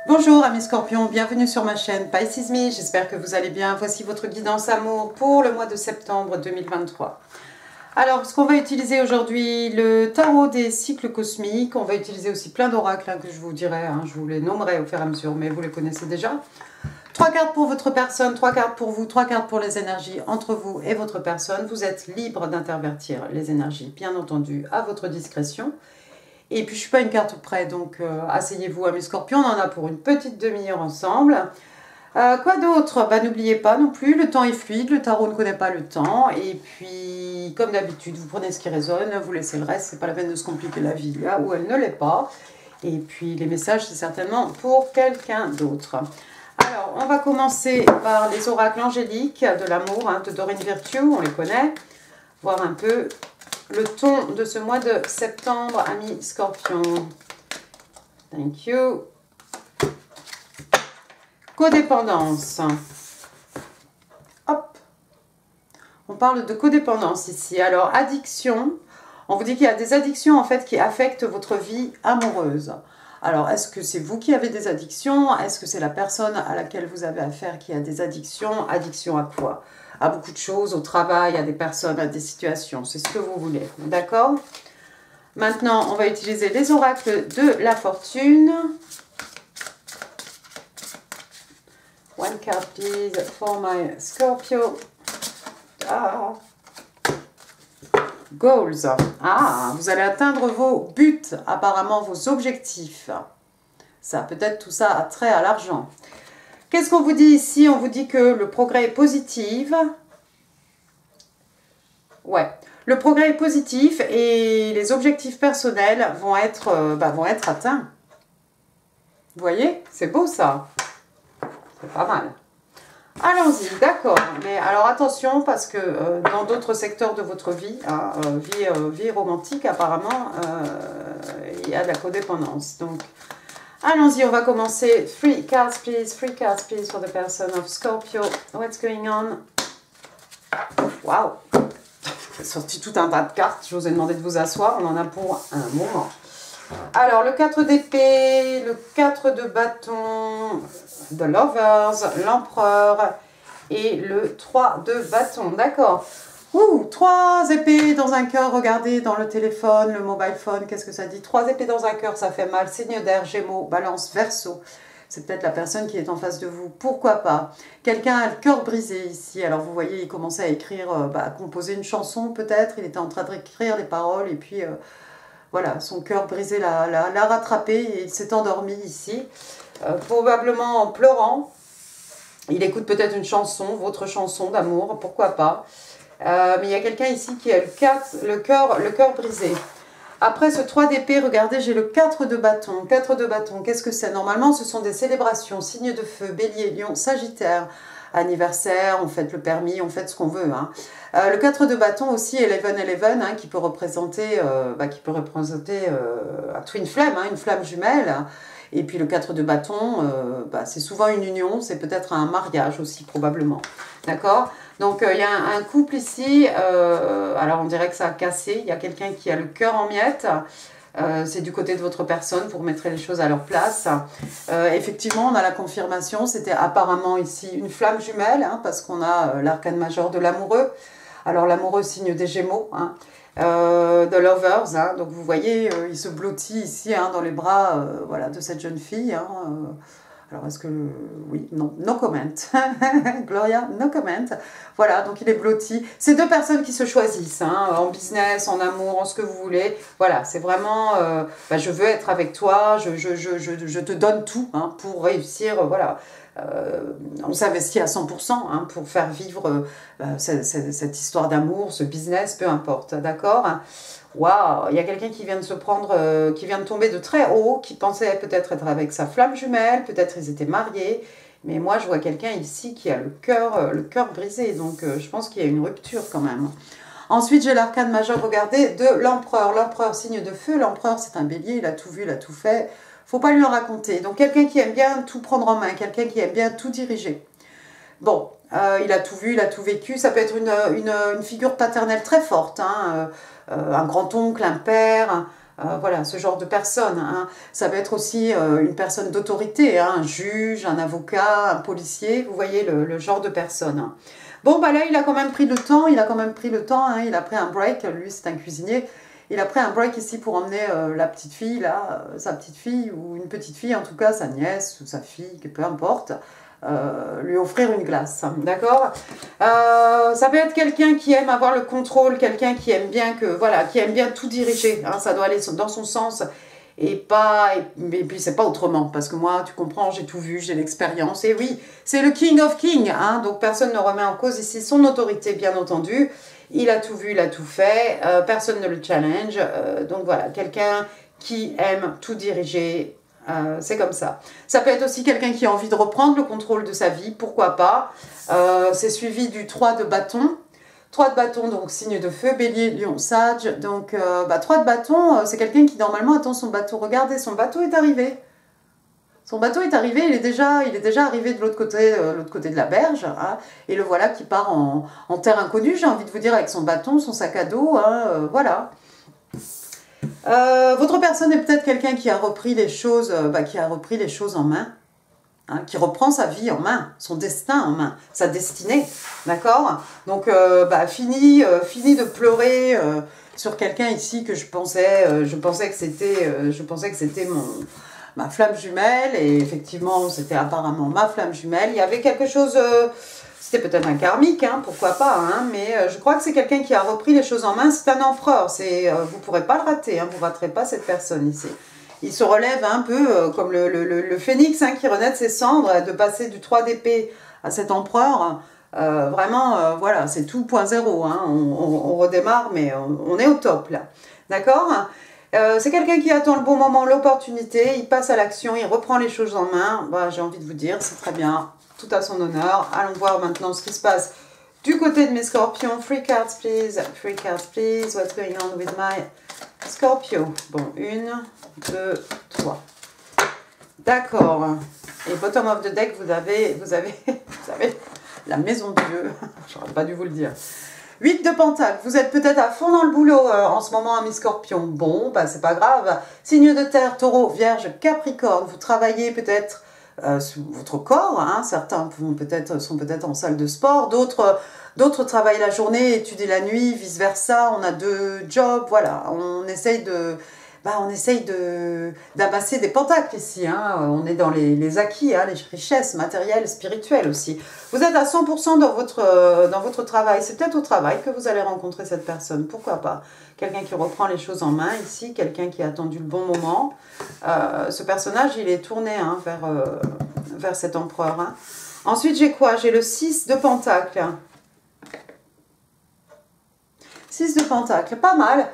Bonjour amis scorpions, bienvenue sur ma chaîne Pisces Me, j'espère que vous allez bien. Voici votre guidance amour pour le mois de septembre 2023. Alors, ce qu'on va utiliser aujourd'hui, le tarot des cycles cosmiques. On va utiliser aussi plein d'oracles que je vous dirai, je vous les nommerai au fur et à mesure, mais vous les connaissez déjà. 3 cartes pour votre personne, 3 cartes pour vous, 3 cartes pour les énergies entre vous et votre personne. Vous êtes libre d'intervertir les énergies, bien entendu, à votre discrétion. Et puis, je ne suis pas une carte près, donc asseyez-vous à mes scorpions. On en a pour une petite demi-heure ensemble. Quoi d'autre? N'oubliez pas non plus, le temps est fluide, le tarot ne connaît pas le temps. Et puis, comme d'habitude, vous prenez ce qui résonne, vous laissez le reste. C'est pas la peine de se compliquer la vie là où elle ne l'est pas. Et puis, les messages, c'est certainement pour quelqu'un d'autre. Alors, on va commencer par les oracles angéliques de l'amour, de Doreen Virtue, on les connaît. Voir un peu le ton de ce mois de septembre, amis scorpions. Thank you. Codépendance. Hop. On parle de codépendance ici. Alors, addiction. On vous dit qu'il y a des addictions en fait qui affectent votre vie amoureuse. Alors, est-ce que c'est vous qui avez des addictions? Est-ce que c'est la personne à laquelle vous avez affaire qui a des addictions? Addiction à quoi? À beaucoup de choses, au travail, à des personnes, à des situations. C'est ce que vous voulez. D'accord? Maintenant, on va utiliser les oracles de la fortune. One card, please, for my Scorpio. Goals. Vous allez atteindre vos buts, apparemment vos objectifs. Ça, peut-être tout ça a trait à l'argent. Qu'est-ce qu'on vous dit ici? On vous dit que le progrès est positif. Ouais, le progrès est positif et les objectifs personnels vont être atteints. Vous voyez? C'est beau ça. C'est pas mal. Allons-y, d'accord. Mais alors attention parce que dans d'autres secteurs de votre vie, vie romantique apparemment, il y a de la codépendance. Donc, allons-y, on va commencer. 3 cards please for the person of Scorpio. What's going on? Wow. J'ai sorti tout un tas de cartes. Je vous ai demandé de vous asseoir. On en a pour un moment. Alors, le 4 d'épée, le 4 de bâton, de lovers, l'empereur et le 3 de bâton. D'accord. 3 épées dans un cœur. Regardez dans le téléphone, le mobile phone. Qu'est-ce que ça dit? 3 épées dans un cœur, ça fait mal. Signe d'air, Gémeaux, Balance, Verseau. C'est peut-être la personne qui est en face de vous. Pourquoi pas? Quelqu'un a le cœur brisé ici. Alors, vous voyez, il commençait à écrire, à composer une chanson peut-être. Il était en train d'écrire les paroles et puis... voilà, son cœur brisé l'a rattrapé et il s'est endormi ici, probablement en pleurant. Il écoute peut-être une chanson, votre chanson d'amour, pourquoi pas. Mais il y a quelqu'un ici qui a le cœur brisé. Après ce 3 d'épée, regardez, j'ai le 4 de bâton. 4 de bâton, qu'est-ce que c'est? Normalement, ce sont des célébrations, signes de feu, bélier, lion, sagittaire, anniversaire, on fête le permis, on fête ce qu'on veut. Le 4 de bâton aussi, 11-11, qui peut représenter, un twin flame, une flamme jumelle. Et puis le 4 de bâton, c'est souvent une union, c'est peut-être un mariage aussi probablement. D'accord? Donc il y a un couple ici, alors on dirait que ça a cassé, il y a quelqu'un qui a le cœur en miettes. C'est du côté de votre personne, vous remettrez les choses à leur place. Effectivement, on a la confirmation, c'était apparemment ici une flamme jumelle, parce qu'on a l'arcane majeur de l'amoureux. Alors l'amoureux, signe des Gémeaux, de lovers, donc vous voyez, il se blottit ici dans les bras de cette jeune fille. Alors est-ce que... Oui, non, no comment. Gloria, no comment. Voilà, donc il est blotti. C'est deux personnes qui se choisissent, en business, en amour, en ce que vous voulez. Voilà, c'est vraiment, je veux être avec toi, je te donne tout pour réussir, voilà. On s'investit à 100% pour faire vivre cette histoire d'amour, ce business, peu importe, d'accord? Waouh, il y a quelqu'un qui vient de se prendre, qui vient de tomber de très haut, qui pensait peut-être être avec sa flamme jumelle, peut-être ils étaient mariés, mais moi je vois quelqu'un ici qui a le cœur brisé, donc je pense qu'il y a une rupture quand même. Ensuite j'ai l'arcane majeur, regardez, de l'empereur. L'empereur, signe de feu, l'empereur c'est un bélier, il a tout vu, il a tout fait. Faut pas lui en raconter. Donc quelqu'un qui aime bien tout prendre en main, quelqu'un qui aime bien tout diriger. Bon, il a tout vu, il a tout vécu. Ça peut être une figure paternelle très forte, un grand-oncle, un père, Voilà, ce genre de personne. Hein. Ça peut être aussi une personne d'autorité, hein, un juge, un avocat, un policier. Vous voyez le genre de personne. Hein. Bon, bah là, il a quand même pris le temps. Il a quand même pris le temps. Hein, il a pris un break. Lui, c'est un cuisinier. Il a pris un break ici pour emmener la petite fille, là, sa petite fille, ou une petite fille, en tout cas, sa nièce ou sa fille, peu importe. Lui offrir une glace, d'accord. Ça peut être quelqu'un qui aime avoir le contrôle, quelqu'un qui aime bien qui aime bien tout diriger, hein, ça doit aller dans son sens et puis c'est pas autrement, parce que moi, tu comprends, j'ai tout vu, j'ai l'expérience, et oui, c'est le King of Kings, hein, donc personne ne remet en cause ici son autorité, bien entendu, il a tout vu, il a tout fait, personne ne le challenge, donc voilà, quelqu'un qui aime tout diriger. C'est comme ça. Ça peut être aussi quelqu'un qui a envie de reprendre le contrôle de sa vie, pourquoi pas. C'est suivi du 3 de bâton. 3 de bâton, donc signe de feu, bélier, lion, sage. Donc 3 de bâton, c'est quelqu'un qui normalement attend son bateau. Regardez, son bateau est arrivé. Son bateau est arrivé, il est déjà arrivé de l'autre côté de la berge. Hein, et le voilà qui part en terre inconnue, j'ai envie de vous dire, avec son bâton, son sac à dos. Hein, voilà. Votre personne est peut-être quelqu'un qui a repris les choses, en main, hein, qui reprend sa vie en main, son destin en main, sa destinée, d'accord. Donc, fini de pleurer sur quelqu'un ici que je pensais que c'était ma flamme jumelle, et effectivement, c'était apparemment ma flamme jumelle. Il y avait quelque chose. C'était peut-être un karmique, hein, pourquoi pas, hein, mais je crois que c'est quelqu'un qui a repris les choses en main. C'est un empereur, vous ne pourrez pas le rater, hein, vous ne raterez pas cette personne ici. Il se relève un peu comme le phénix, hein, qui renaît de ses cendres, de passer du 3 d'épée à cet empereur. Vraiment, voilà, c'est tout point zéro, hein, on redémarre, mais on est au top là, d'accord. C'est quelqu'un qui attend le bon moment, l'opportunité, il passe à l'action, il reprend les choses en main. Bah, j'ai envie de vous dire, c'est très bien. Tout à son honneur. Allons voir maintenant ce qui se passe du côté de mes scorpions. Free cards, please. Free cards, please. What's going on with my Scorpio? Bon, 1, 2, 3. D'accord. Et bottom of the deck, vous avez la maison de Dieu. J'aurais pas dû vous le dire. 8 de Pentacle, vous êtes peut-être à fond dans le boulot en ce moment, mes scorpions. Bon, bah c'est pas grave. Signe de terre, taureau, vierge, capricorne. Vous travaillez peut-être sous votre corps, hein. Certains sont peut-être en salle de sport, d'autres travaillent la journée, étudient la nuit, vice versa. On a 2 jobs, voilà. On essaye d'amasser des pentacles ici, hein. On est dans les acquis, hein, les richesses matérielles, spirituelles aussi. Vous êtes à 100% dans votre travail. C'est peut-être au travail que vous allez rencontrer cette personne, pourquoi pas. Quelqu'un qui reprend les choses en main ici, quelqu'un qui a attendu le bon moment. Ce personnage, il est tourné, hein, vers cet empereur. Hein. Ensuite, j'ai quoi? J'ai le 6 de Pentacle. 6 de Pentacle, pas mal.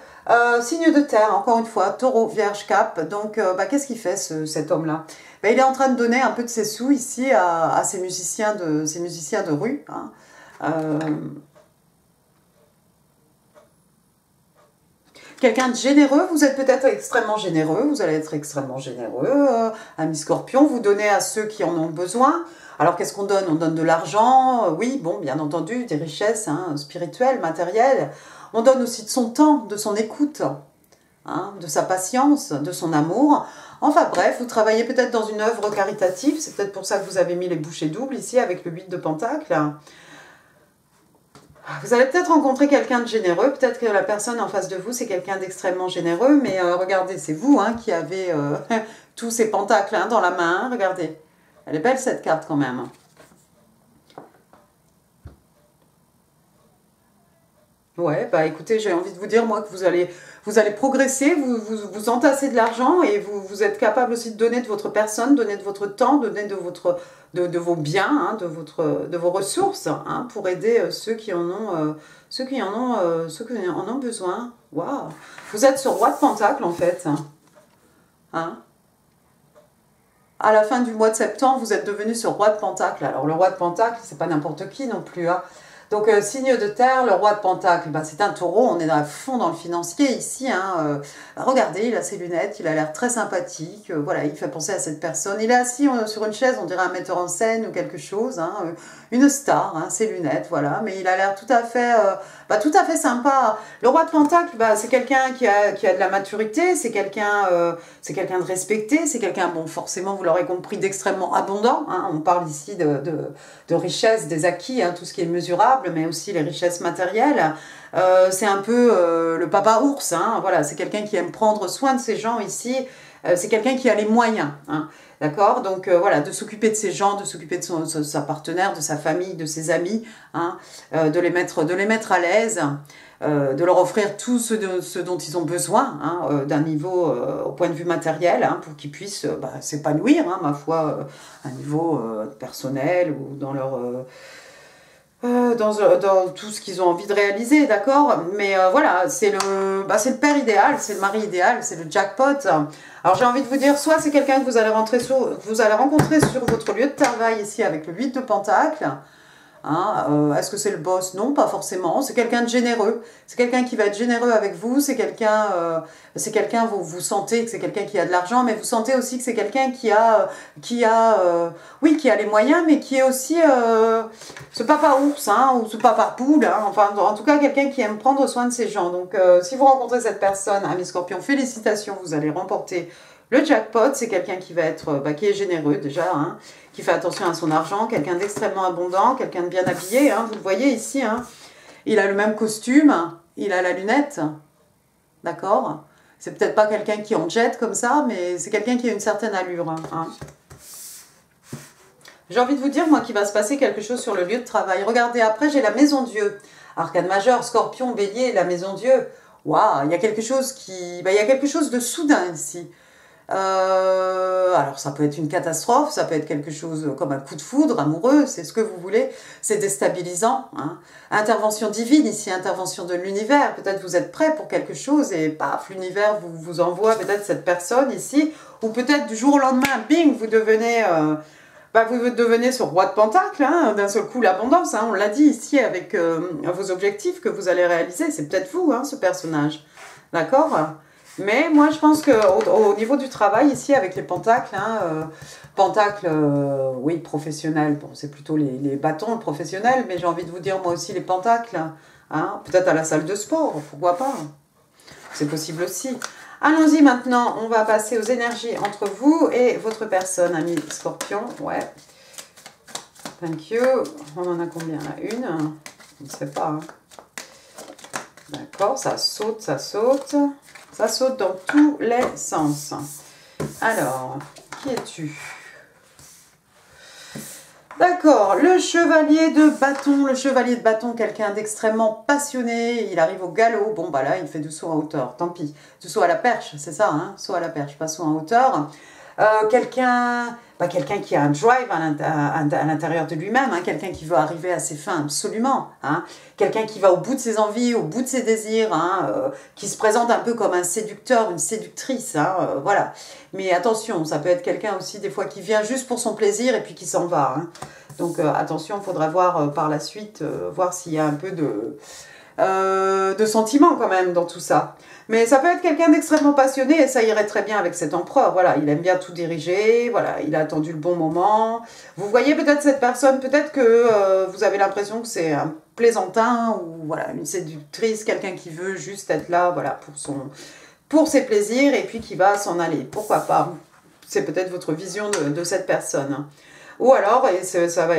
Signe de terre, encore une fois, taureau, vierge, cap. Donc, qu'est-ce qu'il fait cet homme-là? Il est en train de donner un peu de ses sous ici à ces musiciens de rue. Hein. Quelqu'un de généreux, vous êtes peut-être extrêmement généreux, vous allez être extrêmement généreux, ami Scorpion, vous donnez à ceux qui en ont besoin. Alors qu'est-ce qu'on donne? On donne de l'argent, oui, bon, bien entendu, des richesses, hein, spirituelles, matérielles. On donne aussi de son temps, de son écoute, hein, de sa patience, de son amour. Enfin bref, vous travaillez peut-être dans une œuvre caritative, c'est peut-être pour ça que vous avez mis les bouchées doubles ici avec le 8 de Pentacle. Vous allez peut-être rencontrer quelqu'un de généreux, peut-être que la personne en face de vous, c'est quelqu'un d'extrêmement généreux, mais regardez, c'est vous, hein, qui avez tous ces pentacles, hein, dans la main, hein, regardez. Elle est belle cette carte quand même. Ouais, bah écoutez, j'ai envie de vous dire, moi, que vous allez progresser, vous entassez de l'argent et vous êtes capable aussi de donner de votre personne, donner de votre temps, donner de vos biens, hein, de vos ressources, hein, pour aider ceux qui en ont besoin. Waouh! Vous êtes ce roi de Pentacle en fait. Hein? À la fin du mois de septembre, vous êtes devenu ce roi de Pentacle. Alors le roi de Pentacle, c'est pas n'importe qui non plus. Hein. Donc, signe de terre, le roi de Pentacle, bah, c'est un taureau, on est à fond dans le financier ici. Hein, regardez, il a ses lunettes, il a l'air très sympathique, voilà, il fait penser à cette personne. Il est assis sur une chaise, on dirait un metteur en scène ou quelque chose, hein, une star, hein, ses lunettes, voilà, mais il a l'air tout à fait sympa. Le roi de Pentacle, bah, c'est quelqu'un qui a de la maturité, c'est quelqu'un de respecté, c'est quelqu'un, bon, forcément, vous l'aurez compris, d'extrêmement abondant. Hein, on parle ici de richesse, des acquis, hein, tout ce qui est mesurable, mais aussi les richesses matérielles. C'est un peu le papa ours, hein, voilà, c'est quelqu'un qui aime prendre soin de ses gens ici, c'est quelqu'un qui a les moyens, hein, d'accord, donc voilà, de s'occuper de ses gens, de s'occuper de sa partenaire, de sa famille, de ses amis, hein, de les mettre à l'aise, de leur offrir tout ce dont ils ont besoin, hein, d'un niveau au point de vue matériel, hein, pour qu'ils puissent s'épanouir, hein, ma foi, à un niveau personnel ou dans leur... dans tout ce qu'ils ont envie de réaliser, d'accord. Mais voilà, c'est le père idéal, c'est le mari idéal, c'est le jackpot. Alors j'ai envie de vous dire, soit c'est quelqu'un que vous allez rencontrer sur votre lieu de travail ici avec le 8 de Pentacle. Hein, est-ce que c'est le boss? Non, pas forcément. C'est quelqu'un de généreux. C'est quelqu'un qui va être généreux avec vous. C'est quelqu'un, vous sentez que c'est quelqu'un qui a de l'argent, mais vous sentez aussi que c'est quelqu'un qui a les moyens, mais qui est aussi ce papa ours, hein, ou ce papa poule. Hein, enfin, en tout cas, quelqu'un qui aime prendre soin de ses gens. Donc, si vous rencontrez cette personne, ami Scorpion, félicitations, vous allez remporter le jackpot. C'est quelqu'un qui va être, qui est généreux déjà, hein, qui fait attention à son argent, quelqu'un d'extrêmement abondant, quelqu'un de bien habillé, hein, vous le voyez ici, hein. Il a le même costume, il a la lunette, d'accord. C'est peut-être pas quelqu'un qui en jette comme ça, mais c'est quelqu'un qui a une certaine allure. Hein. J'ai envie de vous dire, moi, qu'il va se passer quelque chose sur le lieu de travail. Regardez, après, j'ai la maison Dieu. Arcane majeur, Scorpion, Bélier, la maison Dieu. Waouh, il y a quelque chose il y a quelque chose de soudain ici. Alors ça peut être une catastrophe, ça peut être quelque chose comme un coup de foudre amoureux, c'est ce que vous voulez, c'est déstabilisant. Hein. Intervention divine ici, intervention de l'univers, peut-être vous êtes prêt pour quelque chose et paf, l'univers vous envoie peut-être cette personne ici, ou peut-être du jour au lendemain, bing, vous devenez ce roi de Pentacle, hein, d'un seul coup l'abondance, hein, on l'a dit ici avec vos objectifs que vous allez réaliser, c'est peut-être vous, hein, ce personnage, d'accord ? Mais moi, je pense qu'au niveau du travail, ici, avec les pentacles, hein, pentacles, oui, professionnels, bon, c'est plutôt les bâtons professionnels, mais j'ai envie de vous dire, moi aussi, les pentacles, hein, peut-être à la salle de sport, pourquoi pas, c'est possible aussi. Allons-y maintenant, on va passer aux énergies entre vous et votre personne, ami Scorpion, ouais. Thank you. On en a combien là? Une? Je ne sais pas. Hein. D'accord, ça saute, ça saute. Ça saute dans tous les sens. Alors, qui es-tu? D'accord, le chevalier de bâton. Le chevalier de bâton, quelqu'un d'extrêmement passionné. Il arrive au galop. Bon, bah là, il fait du saut en hauteur. Tant pis. Du saut à la perche, c'est ça, hein? Saut à la perche, pas saut en hauteur. Quelqu'un qui a un drive à l'intérieur de lui-même, hein, quelqu'un qui veut arriver à ses fins absolument, hein, quelqu'un qui va au bout de ses envies, au bout de ses désirs, hein, qui se présente un peu comme un séducteur, une séductrice, hein, voilà. Mais attention, ça peut être quelqu'un aussi des fois qui vient juste pour son plaisir et puis qui s'en va. Hein. Donc attention, il faudra voir par la suite, voir s'il y a un peu de sentiment quand même dans tout ça. Mais ça peut être quelqu'un d'extrêmement passionné et ça irait très bien avec cet empereur. Voilà, il aime bien tout diriger, voilà, il a attendu le bon moment. Vous voyez peut-être cette personne, peut-être que vous avez l'impression que c'est un plaisantin ou voilà, une séductrice, quelqu'un qui veut juste être là, voilà, pour ses plaisirs et puis qui va s'en aller. Pourquoi pas? C'est peut-être votre vision de cette personne. Ou alors,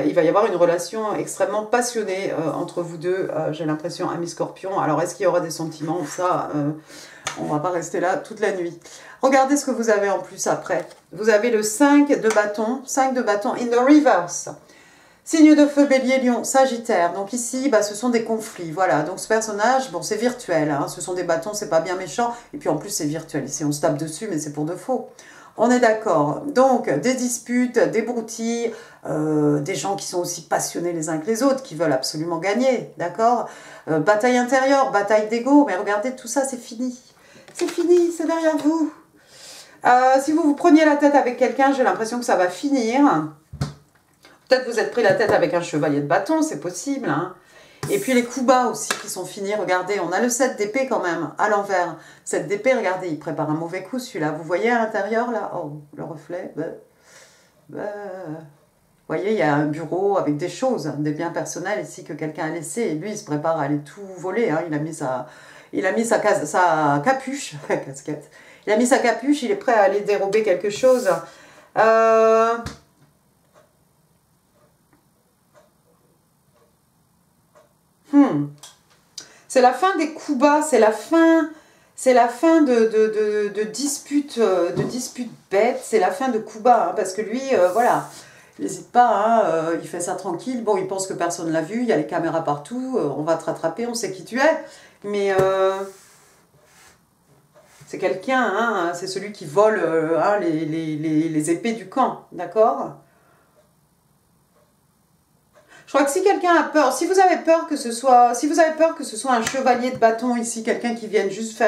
il va y avoir une relation extrêmement passionnée entre vous deux, j'ai l'impression, ami Scorpion. Alors, est-ce qu'il y aura des sentiments? Ça, on ne va pas rester là toute la nuit. Regardez ce que vous avez en plus après. Vous avez le 5 de bâton in the reverse. Signe de feu, Bélier, Lion, Sagittaire. Donc ici, ce sont des conflits. Voilà, donc ce personnage, bon, c'est virtuel. Hein, ce sont des bâtons, c'est pas bien méchant. Et puis en plus, c'est virtuel. Ici, on se tape dessus, mais c'est pour de faux. On est d'accord. Donc, des disputes, des broutilles, des gens qui sont aussi passionnés les uns que les autres, qui veulent absolument gagner, d'accord. Bataille intérieure, bataille d'ego, mais regardez, tout ça, c'est fini. C'est fini, c'est derrière vous. Si vous vous preniez la tête avec quelqu'un, j'ai l'impression que ça va finir. Peut-être vous êtes pris la tête avec un chevalier de bâton, c'est possible. Hein. Et puis les coups bas aussi qui sont finis. Regardez, on a le 7 d'épée quand même, à l'envers. 7 d'épée, regardez, il prépare un mauvais coup celui-là. Vous voyez à l'intérieur là? Oh, le reflet. Vous voyez, il y a un bureau avec des choses, des biens personnels ici que quelqu'un a laissé. Et lui, il se prépare à aller tout voler. Hein. Il a mis sa capuche, casquette. Il a mis sa capuche, il est prêt à aller dérober quelque chose. C'est la fin des coups bas, c'est la fin de disputes bêtes, c'est la fin de coups bas, hein, parce que lui, voilà, il n'hésite pas, hein, il fait ça tranquille, bon, il pense que personne ne l'a vu, il y a les caméras partout, on va te rattraper, on sait qui tu es, mais c'est quelqu'un, hein, c'est celui qui vole hein, les épées du camp, d'accord? Je crois que si quelqu'un a peur, si vous avez peur que ce soit un chevalier de bâton ici, quelqu'un qui vienne juste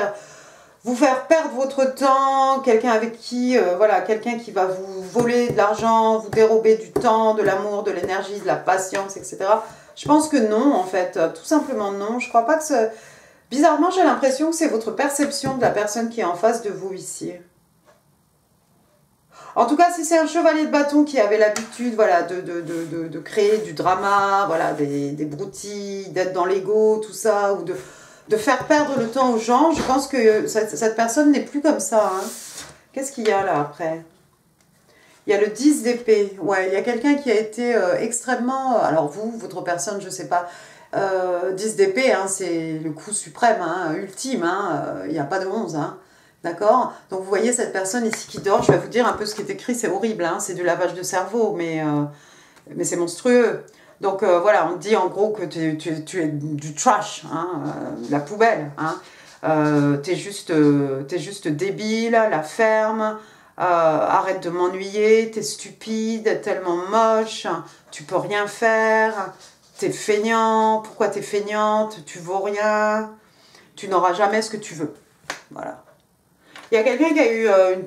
vous faire perdre votre temps, quelqu'un avec qui, voilà, quelqu'un qui va vous voler de l'argent, vous dérober du temps, de l'amour, de l'énergie, de la patience, etc. Je pense que non, en fait, tout simplement non. Je crois pas que ce... Bizarrement, j'ai l'impression que c'est votre perception de la personne qui est en face de vous ici. En tout cas, si c'est un chevalier de bâton qui avait l'habitude voilà, de créer du drama, voilà, des broutilles, d'être dans l'ego, tout ça, ou de faire perdre le temps aux gens, je pense que cette personne n'est plus comme ça. Hein. Qu'est-ce qu'il y a là après? Il y a le 10 d'épée. Ouais, il y a quelqu'un qui a été extrêmement... alors vous, votre personne, je ne sais pas. 10 d'épée, hein, c'est le coup suprême, hein, ultime. Hein, il n'y a pas de 11. Hein. D'accord? Donc vous voyez cette personne ici qui dort, je vais vous dire un peu ce qui est écrit, c'est horrible, hein, c'est du lavage de cerveau, mais c'est monstrueux. Donc voilà, on te dit en gros que tu es du trash, hein, la poubelle. Hein. T'es juste débile, la ferme, arrête de m'ennuyer, t'es stupide, tellement moche, tu peux rien faire, t'es feignant, pourquoi t'es feignante, tu vaux rien, tu n'auras jamais ce que tu veux. Voilà. Il y a quelqu'un qui a eu une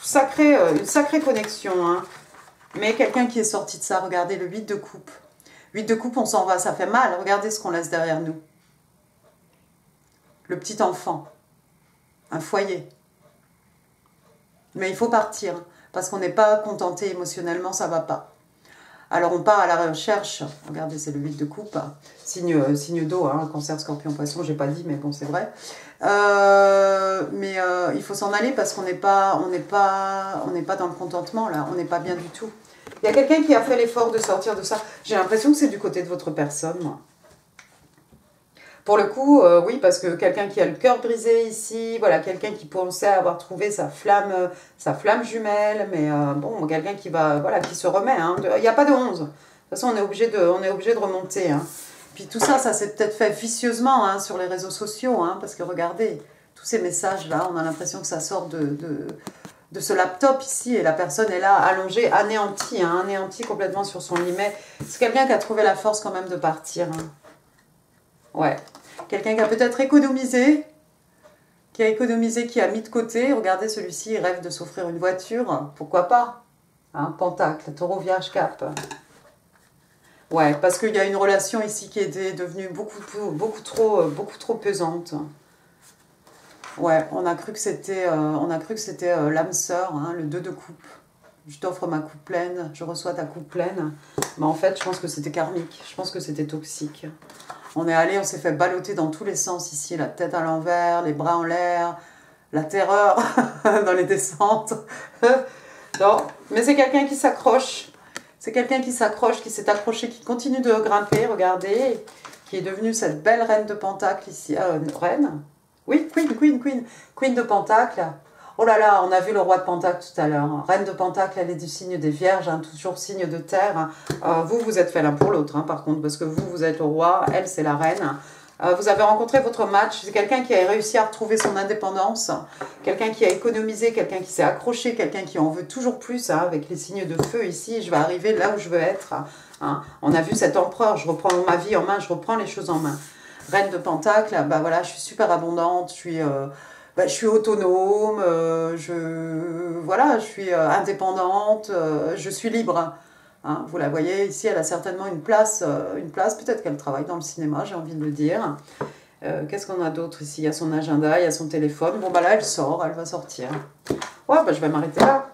sacrée connexion, hein. Mais quelqu'un qui est sorti de ça, regardez le 8 de coupe. 8 de coupe, on s'en va, ça fait mal. Regardez ce qu'on laisse derrière nous. Le petit enfant, un foyer. Mais il faut partir, parce qu'on n'est pas contenté émotionnellement, ça ne va pas. Alors on part à la recherche, regardez c'est le 8 de coupe, signe d'eau, hein, cancer, scorpion, poisson, j'ai pas dit mais bon c'est vrai. Il faut s'en aller parce qu'on n'est pas dans le contentement là, on n'est pas bien du tout. Il y a quelqu'un qui a fait l'effort de sortir de ça, j'ai l'impression que c'est du côté de votre personne moi. Pour le coup, oui, parce que quelqu'un qui a le cœur brisé ici, voilà, quelqu'un qui pensait avoir trouvé sa flamme jumelle, mais bon, quelqu'un qui va, voilà, qui se remet. Hein, il n'y a pas de 11. De toute façon, on est obligé de remonter. Hein. Puis tout ça, ça s'est peut-être fait vicieusement hein, sur les réseaux sociaux, hein, parce que regardez, tous ces messages-là, on a l'impression que ça sort de ce laptop ici, et la personne est là, allongée, anéantie, hein, anéantie complètement sur son lit. Mais c'est quelqu'un qui a trouvé la force quand même de partir. Hein. Ouais. Quelqu'un qui a peut-être économisé, qui a mis de côté. Regardez, celui-ci, il rêve de s'offrir une voiture. Pourquoi pas? Hein, Pentacle, taureau, vierge, cap. Ouais, parce qu'il y a une relation ici qui est devenue beaucoup trop pesante. Ouais, on a cru que c'était l'âme sœur, hein, le 2 de coupe. Je t'offre ma coupe pleine, je reçois ta coupe pleine. Mais en fait, je pense que c'était karmique, je pense que c'était toxique. On est allé, on s'est fait balloter dans tous les sens ici, la tête à l'envers, les bras en l'air, la terreur dans les descentes. Non, mais c'est quelqu'un qui s'accroche. C'est quelqu'un qui s'accroche, qui s'est accroché, qui continue de grimper, regardez, qui est devenue cette belle reine de Pentacle ici. Reine? Oui, queen de Pentacle. Oh là là, on a vu le roi de Pentacle tout à l'heure. Reine de Pentacle, elle est du signe des Vierges, hein, toujours signe de terre. Vous êtes fait l'un pour l'autre, hein, par contre, parce que vous êtes le roi, elle, c'est la reine. Vous avez rencontré votre match. C'est quelqu'un qui a réussi à retrouver son indépendance, quelqu'un qui a économisé, quelqu'un qui s'est accroché, quelqu'un qui en veut toujours plus, hein, avec les signes de feu ici. Je vais arriver là où je veux être. Hein. On a vu cet empereur, je reprends ma vie en main, je reprends les choses en main. Reine de Pentacle, bah voilà, je suis super abondante, je suis autonome, je suis indépendante, je suis libre. Hein, vous la voyez ici, elle a certainement une place peut-être qu'elle travaille dans le cinéma, j'ai envie de le dire. Qu'est-ce qu'on a d'autre ici? Il y a son agenda, il y a son téléphone. Bon, bah là, elle sort, elle va sortir. Ouais, bah je vais m'arrêter là.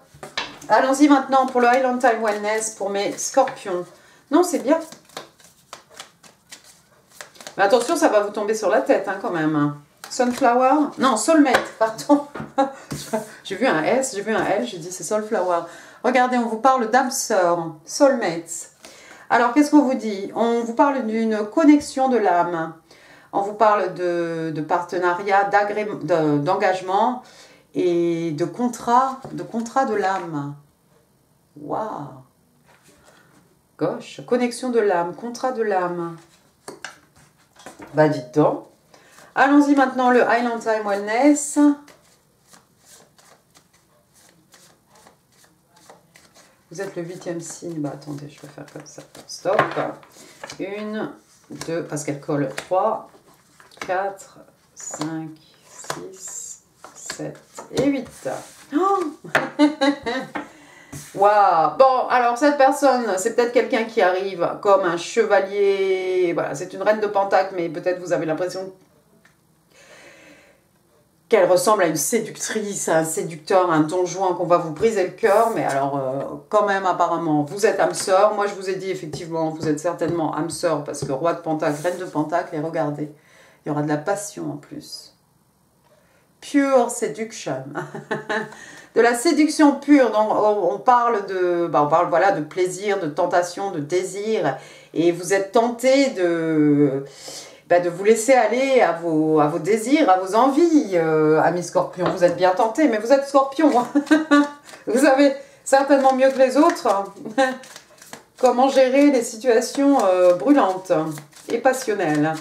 Allons-y maintenant pour le Highland Time Wellness pour mes scorpions. Non, c'est bien. Mais attention, ça va vous tomber sur la tête hein, quand même. Sunflower? Non, Soulmate, pardon. J'ai vu un S, j'ai vu un L, j'ai dit c'est Soulflower. Regardez, on vous parle d'âme sœur, Soulmates. Alors, qu'est-ce qu'on vous dit? On vous parle d'une connexion de l'âme. On vous parle de partenariat, d'engagement et de contrat de l'âme. Waouh! Gauche, connexion de l'âme, contrat de l'âme. Bah dites donc. Allons-y maintenant, le Highland Time Wellness. Vous êtes le 8e signe. Bah attendez, je vais faire comme ça. Stop. 1, 2, parce qu'elle colle 3, 4, 5, 6, 7 et 8. Oh waouh! Bon, alors cette personne, c'est peut-être quelqu'un qui arrive comme un chevalier. Voilà, c'est une reine de Pentacle, mais peut-être vous avez l'impression qu'elle ressemble à une séductrice, à un séducteur, à un don Juan, qu'on va vous briser le cœur. Mais alors, quand même, apparemment, vous êtes âme sœur. Moi, je vous ai dit, effectivement, vous êtes certainement âme sœur, parce que roi de Pentacle, reine de Pentacle, et regardez, il y aura de la passion en plus. Pure seduction. De la séduction pure, donc on parle de, voilà, de plaisir, de tentation, de désir, et vous êtes tenté de vous laisser aller à vos désirs, à vos envies, amis scorpions. Vous êtes bien tentés, mais vous êtes scorpions. Vous savez certainement mieux que les autres comment gérer les situations brûlantes et passionnelles.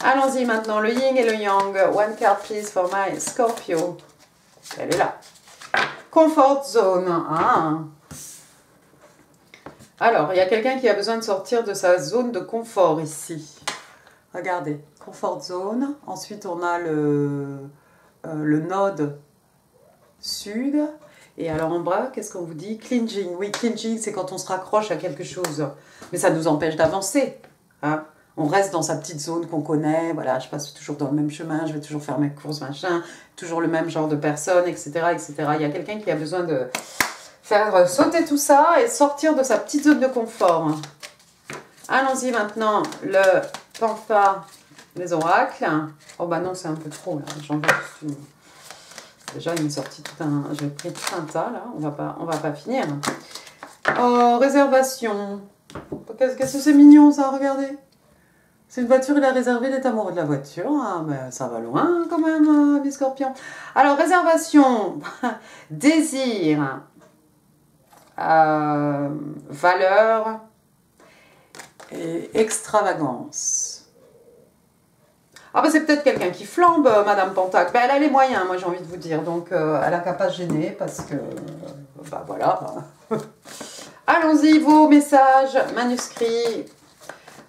Allons-y maintenant, le yin et le yang. One card please for my Scorpio. Elle est là. Comfort zone. Ah. Alors, il y a quelqu'un qui a besoin de sortir de sa zone de confort ici. Regardez, comfort zone. Ensuite, on a le node sud. Et alors en bas, qu'est-ce qu'on vous dit? Clinging. Oui, clinging, c'est quand on se raccroche à quelque chose. Mais ça nous empêche d'avancer. Hein? On reste dans sa petite zone qu'on connaît. Voilà, je passe toujours dans le même chemin, je vais toujours faire mes courses, machin. Toujours le même genre de personnes, etc., etc. Il y a quelqu'un qui a besoin de faire sauter tout ça et sortir de sa petite zone de confort. Allons-y maintenant, le pampa des oracles. Oh bah non, c'est un peu trop là. J'en veux juste une. Déjà, il m'est sorti tout un. J'ai pris tout un tas là. On va pas finir. Oh, réservation. Qu'est-ce que c'est mignon ça, regardez. C'est une voiture, il a réservé, il est amoureux de la voiture. Ah, mais ça va loin quand même, mes scorpions. Alors, réservation, désir, valeur et extravagance. Ah bah c'est peut-être quelqu'un qui flambe, Madame Pentacle. Ben, elle a les moyens, moi j'ai envie de vous dire. Donc, elle n'a qu'à pas se gêner parce que, bah voilà. Allons-y, vos messages manuscrits.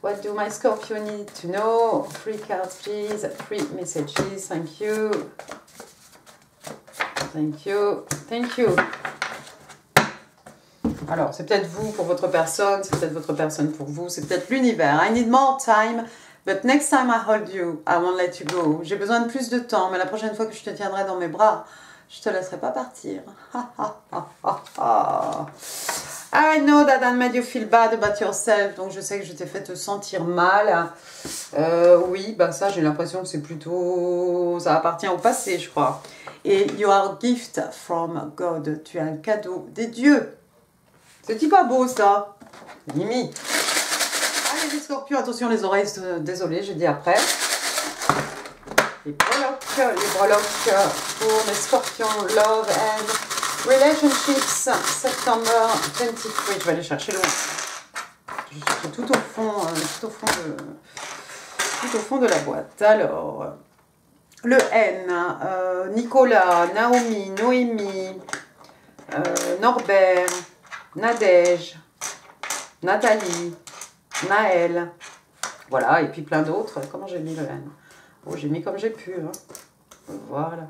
What do my Scorpio need to know? 3 cards, please. 3 messages. Thank you. Thank you. Thank you. Alors, c'est peut-être vous pour votre personne, c'est peut-être votre personne pour vous, c'est peut-être l'univers. I need more time, but next time I hold you, I won't let you go. J'ai besoin de plus de temps, mais la prochaine fois que je te tiendrai dans mes bras, je te laisserai pas partir. I know that I made you feel bad about yourself. Donc je sais que je t'ai fait te sentir mal. Oui, bah ça j'ai l'impression que c'est plutôt... Ça appartient au passé, je crois. Et you are a gift from God. Tu es un cadeau des dieux. C'est pas beau ça. Mimi. Allez les scorpions, attention les oreilles, désolé, j'ai dit après. Les breloques pour les scorpions, love and relationships, September 23. Je vais aller chercher loin. Je suis tout au fond de la boîte. Alors, le N, Nicolas, Naomi, Noémie, Norbert, Nadège, Nathalie, Naël. Voilà, et puis plein d'autres. Comment j'ai mis le N? Oh, j'ai mis comme j'ai pu. Hein. Voilà.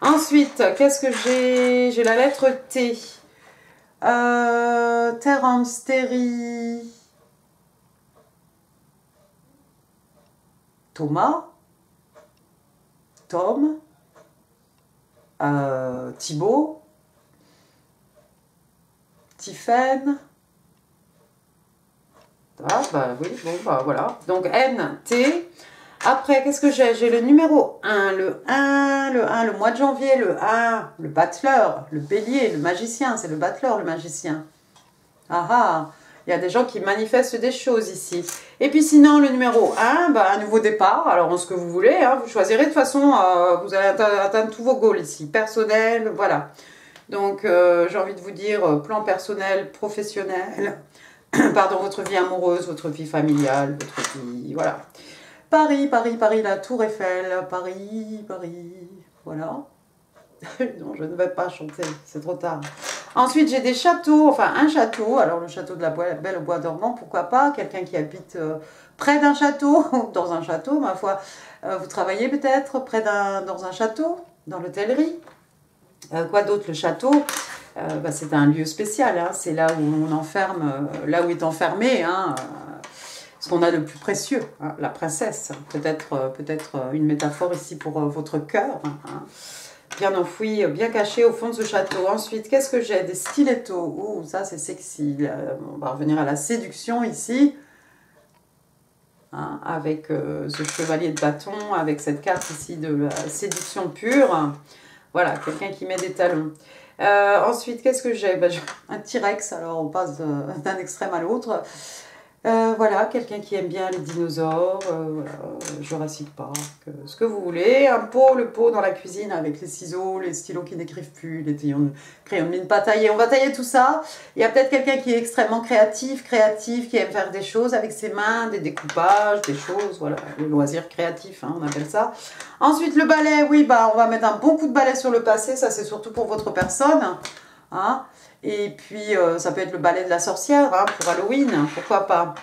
Ensuite, qu'est-ce que j'ai? J'ai la lettre T. Terre en stérie. Thomas. Tom. Thibaut. Tiphaine. Ah, bah oui, bon, bah voilà. Donc N, T. Après, qu'est-ce que j'ai? J'ai le numéro 1, le mois de janvier, le 1, le battleur, le bélier, le magicien, c'est le battleur, le magicien. Ah ah, il y a des gens qui manifestent des choses ici. Et puis sinon, le numéro 1, bah, un nouveau départ, alors ce que vous voulez, hein, vous choisirez de toute façon, vous allez atteindre tous vos goals ici, personnel, voilà. Donc, j'ai envie de vous dire, plan personnel, professionnel, pardon, votre vie amoureuse, votre vie familiale, votre vie, voilà. Paris, Paris, Paris, la Tour Eiffel, Paris, Paris, voilà. Non, je ne vais pas chanter, c'est trop tard. Ensuite, j'ai des châteaux, enfin un château, alors le château de la Belle au Bois dormant, pourquoi pas, quelqu'un qui habite près d'un château, dans un château, ma foi. Vous travaillez peut-être dans un château, dans l'hôtellerie. Quoi d'autre, le château, bah, c'est un lieu spécial, hein, c'est là où on enferme, là où est enfermé, hein, ce qu'on a de plus précieux, hein, la princesse. Peut-être une métaphore ici pour votre cœur, hein, bien enfoui, bien caché au fond de ce château. Ensuite, qu'est-ce que j'ai? Des stilettos. Oh, ça c'est sexy. On va revenir à la séduction ici, hein, avec ce chevalier de bâton, avec cette carte ici de la séduction pure. Voilà, quelqu'un qui met des talons. Ensuite, qu'est-ce que j'ai? Ben, un T-Rex, alors on passe d'un extrême à l'autre. Voilà, quelqu'un qui aime bien les dinosaures, voilà, Jurassic Park, ce que vous voulez. Un pot, le pot dans la cuisine avec les ciseaux, les stylos qui n'écrivent plus, les crayons de mine pas taillés. On va tailler tout ça. Il y a peut-être quelqu'un qui est extrêmement créatif, qui aime faire des choses avec ses mains, des découpages, des choses, voilà, le loisir créatif, hein, on appelle ça. Ensuite, le balai, oui, bah, on va mettre un bon coup de balai sur le passé, ça c'est surtout pour votre personne, hein. Et puis, ça peut être le balai de la sorcière, hein, pour Halloween, pourquoi pas.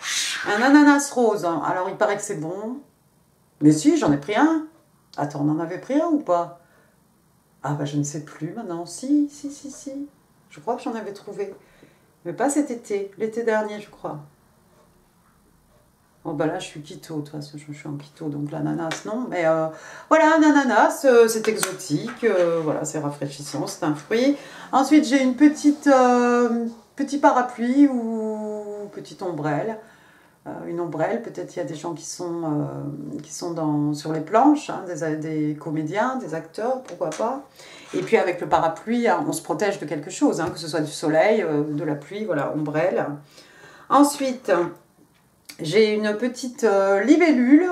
Un ananas rose, hein. Alors il paraît que c'est bon. Mais si, j'en ai pris un. Attends, on en avait pris un ou pas? Ah bah je ne sais plus maintenant. Si. Je crois que j'en avais trouvé. Mais pas cet été, l'été dernier, je crois. Bon bah là, je suis keto, de toute façon, je suis en keto, donc l'ananas, non. Mais voilà, un ananas, c'est exotique, voilà, c'est rafraîchissant, c'est un fruit. Ensuite, j'ai une petit parapluie ou petite ombrelle. Une ombrelle, peut-être il y a des gens qui sont sur les planches, hein, des comédiens, des acteurs, pourquoi pas. Et puis avec le parapluie, hein, on se protège de quelque chose, hein, que ce soit du soleil, de la pluie, voilà, ombrelle. Ensuite, j'ai une petite libellule,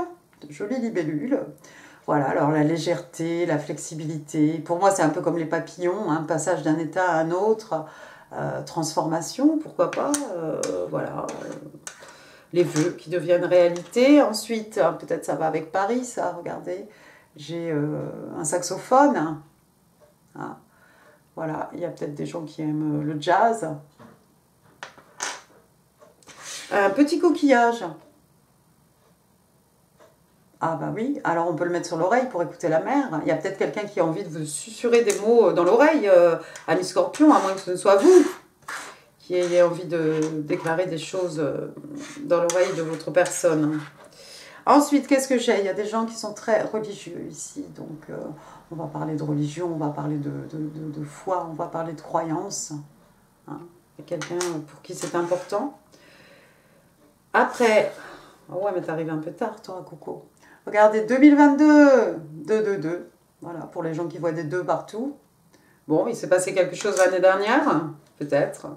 jolie libellule. Voilà, alors la légèreté, la flexibilité. Pour moi, c'est un peu comme les papillons, hein, passage d'un état à un autre, transformation, pourquoi pas, voilà. Les vœux qui deviennent réalité. Ensuite, peut-être ça va avec Paris, ça, regardez. J'ai un saxophone. Ah, voilà, il y a peut-être des gens qui aiment le jazz. Un petit coquillage. Ah bah oui, alors on peut le mettre sur l'oreille pour écouter la mer. Il y a peut-être quelqu'un qui a envie de vous susurrer des mots dans l'oreille, ami Scorpion, à moins que ce ne soit vous qui ayez envie de déclarer des choses dans l'oreille de votre personne. Ensuite, qu'est-ce que j'ai? Il y a des gens qui sont très religieux ici, donc on va parler de religion, on va parler de foi, on va parler de croyance. Hein. Il y a quelqu'un pour qui c'est important. Après, oh ouais, mais t'arrives un peu tard, toi, Coco. Regardez, 2022, 2. Voilà, pour les gens qui voient des 2 partout. Bon, il s'est passé quelque chose l'année dernière, peut-être.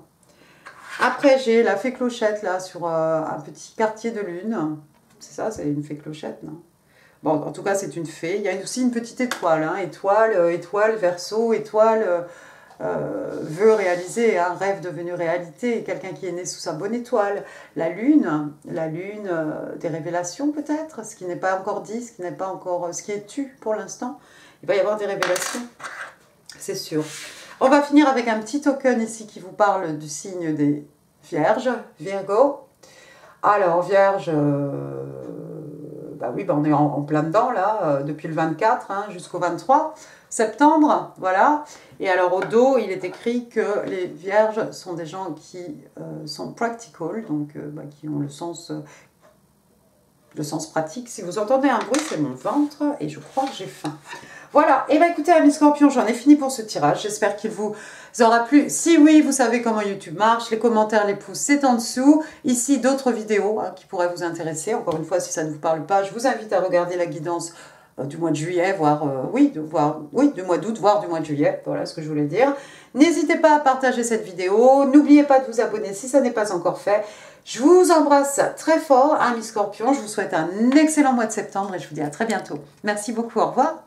Après, j'ai la fée clochette, là, sur un petit quartier de lune. C'est ça, c'est une fée clochette, non? Bon, en tout cas, c'est une fée. Il y a aussi une petite étoile, hein. Étoile, Verseau, étoile, vœu réalisé, hein, rêve devenu réalité. Quelqu'un qui est né sous sa bonne étoile. La lune, des révélations, peut-être. Ce qui n'est pas encore dit, ce qui n'est pas encore... ce qui est tu, pour l'instant. Il va y avoir des révélations, c'est sûr. On va finir avec un petit token ici qui vous parle du signe des Vierges, Virgo. Alors, Vierge, bah oui, bah on est en plein dedans là, depuis le 24 hein, jusqu'au 23 septembre, voilà. Et alors au dos, il est écrit que les vierges sont des gens qui sont practical, donc bah, qui ont le sens pratique. Si vous entendez un bruit, c'est mon ventre et je crois que j'ai faim. Voilà, et bien écoutez amis scorpions, j'en ai fini pour ce tirage. J'espère qu'il vous aura plu. Si oui, vous savez comment YouTube marche, les commentaires, les pouces, c'est en dessous. Ici, d'autres vidéos hein, qui pourraient vous intéresser. Encore une fois, si ça ne vous parle pas, je vous invite à regarder la guidance du mois de juillet, voire du mois d'août, voire du mois de juillet. Voilà ce que je voulais dire. N'hésitez pas à partager cette vidéo. N'oubliez pas de vous abonner si ça n'est pas encore fait. Je vous embrasse très fort, amis scorpions. Je vous souhaite un excellent mois de septembre et je vous dis à très bientôt. Merci beaucoup, au revoir.